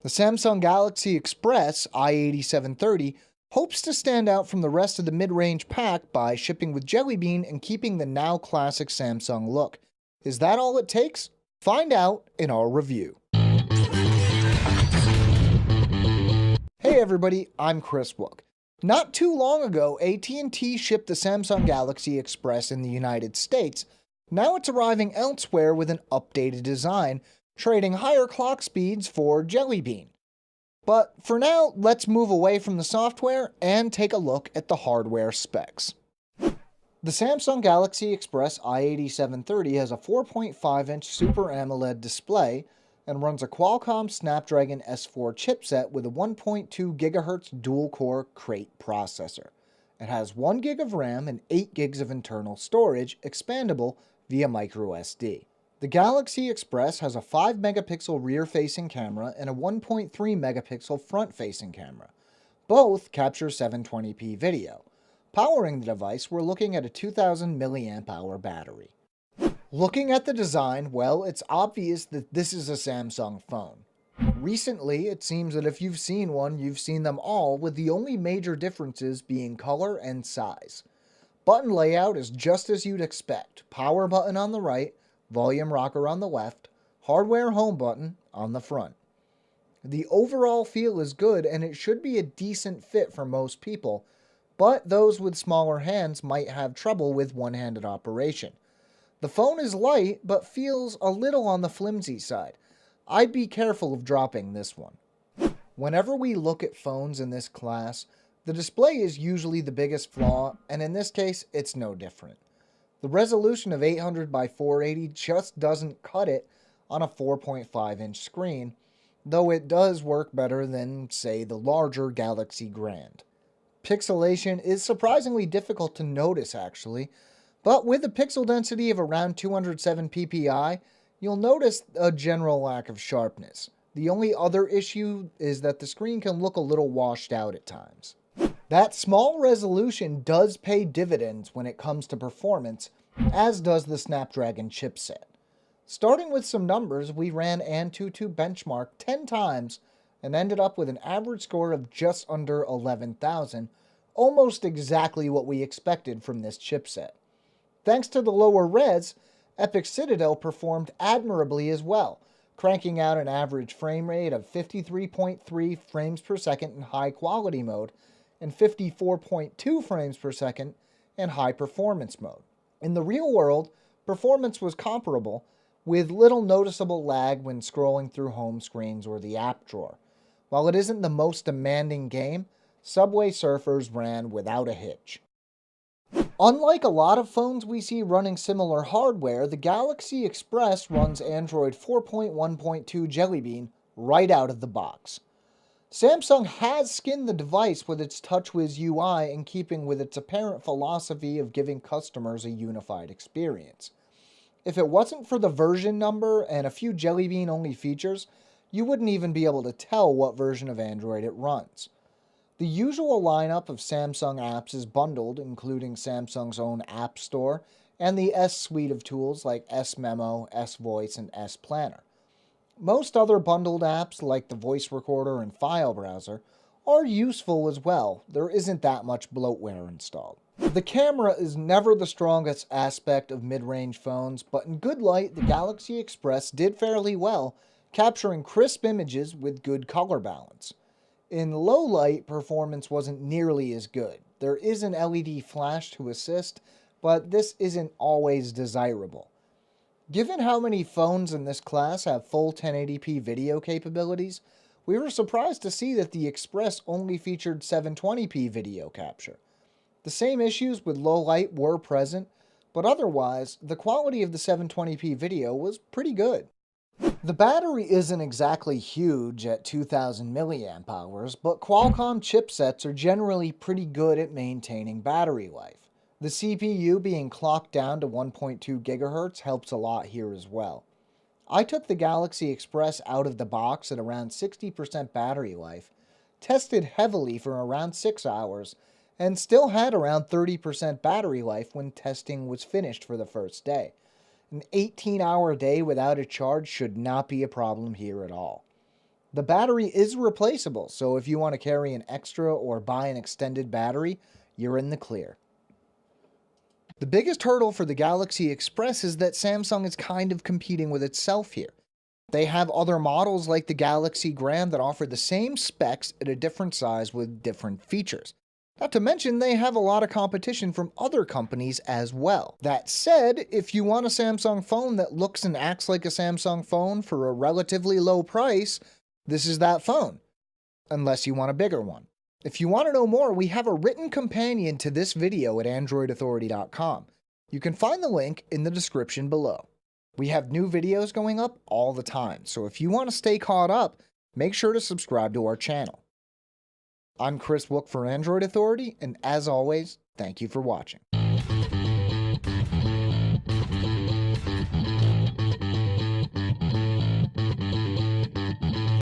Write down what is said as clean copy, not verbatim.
The Samsung Galaxy Express i8730 hopes to stand out from the rest of the mid-range pack by shipping with Jelly Bean and keeping the now classic Samsung look. Is that all it takes? Find out in our review. Hey everybody, I'm Chris Wook. Not too long ago, AT&T shipped the Samsung Galaxy Express in the United States. Now it's arriving elsewhere with an updated design, trading higher clock speeds for Jelly Bean. But for now, let's move away from the software and take a look at the hardware specs. The Samsung Galaxy Express i8730 has a 4.5-inch Super AMOLED display and runs a Qualcomm Snapdragon S4 chipset with a 1.2 GHz dual-core Krait processor. It has 1 GB of RAM and 8 GB of internal storage, expandable via microSD. The Galaxy Express has a 5-megapixel rear-facing camera and a 1.3 megapixel front-facing camera. Both capture 720p video. Powering the device, we're looking at a 2000 mAh battery. Looking at the design, well, it's obvious that this is a Samsung phone. Recently, it seems that if you've seen one, you've seen them all, with the only major differences being color and size. Button layout is just as you'd expect. Power button on the right, volume rocker on the left, hardware home button on the front. The overall feel is good and it should be a decent fit for most people, but those with smaller hands might have trouble with one-handed operation. The phone is light, but feels a little on the flimsy side. I'd be careful of dropping this one. Whenever we look at phones in this class, the display is usually the biggest flaw, and in this case, it's no different. The resolution of 800 by 480 just doesn't cut it on a 4.5-inch screen, though it does work better than, say, the larger Galaxy Grand. Pixelation is surprisingly difficult to notice, actually, but with a pixel density of around 207 ppi, you'll notice a general lack of sharpness. The only other issue is that the screen can look a little washed out at times. That small resolution does pay dividends when it comes to performance, as does the Snapdragon chipset. Starting with some numbers, we ran Antutu Benchmark 10 times and ended up with an average score of just under 11,000, almost exactly what we expected from this chipset. Thanks to the lower res, Epic Citadel performed admirably as well, cranking out an average frame rate of 53.3 frames per second in high quality mode and 54.2 frames per second in high performance mode. In the real world, performance was comparable, with little noticeable lag when scrolling through home screens or the app drawer. While it isn't the most demanding game, Subway Surfers ran without a hitch. Unlike a lot of phones we see running similar hardware, the Galaxy Express runs Android 4.1.2 Jelly Bean right out of the box. Samsung has skinned the device with its TouchWiz UI in keeping with its apparent philosophy of giving customers a unified experience. If it wasn't for the version number and a few Jelly Bean only features, you wouldn't even be able to tell what version of Android it runs. The usual lineup of Samsung apps is bundled, including Samsung's own App Store and the S suite of tools like S Memo, S Voice, and S Planner. Most other bundled apps, like the voice recorder and file browser, are useful as well. There isn't that much bloatware installed. The camera is never the strongest aspect of mid-range phones, but in good light, the Galaxy Express did fairly well, capturing crisp images with good color balance. In low light, performance wasn't nearly as good. There is an LED flash to assist, but this isn't always desirable. Given how many phones in this class have full 1080p video capabilities, we were surprised to see that the Express only featured 720p video capture. The same issues with low light were present, but otherwise, the quality of the 720p video was pretty good. The battery isn't exactly huge at 2000 mAh, but Qualcomm chipsets are generally pretty good at maintaining battery life. The CPU being clocked down to 1.2 GHz helps a lot here as well. I took the Galaxy Express out of the box at around 60% battery life, tested heavily for around 6 hours, and still had around 30% battery life when testing was finished for the first day. An 18-hour day without a charge should not be a problem here at all. The battery is replaceable, so if you want to carry an extra or buy an extended battery, you're in the clear. The biggest hurdle for the Galaxy Express is that Samsung is kind of competing with itself here. They have other models like the Galaxy Gram that offer the same specs at a different size with different features. Not to mention, they have a lot of competition from other companies as well. That said, if you want a Samsung phone that looks and acts like a Samsung phone for a relatively low price, this is that phone. Unless you want a bigger one. If you want to know more, we have a written companion to this video at AndroidAuthority.com. You can find the link in the description below. We have new videos going up all the time, so if you want to stay caught up, make sure to subscribe to our channel. I'm Chris Wook for Android Authority, and as always, thank you for watching.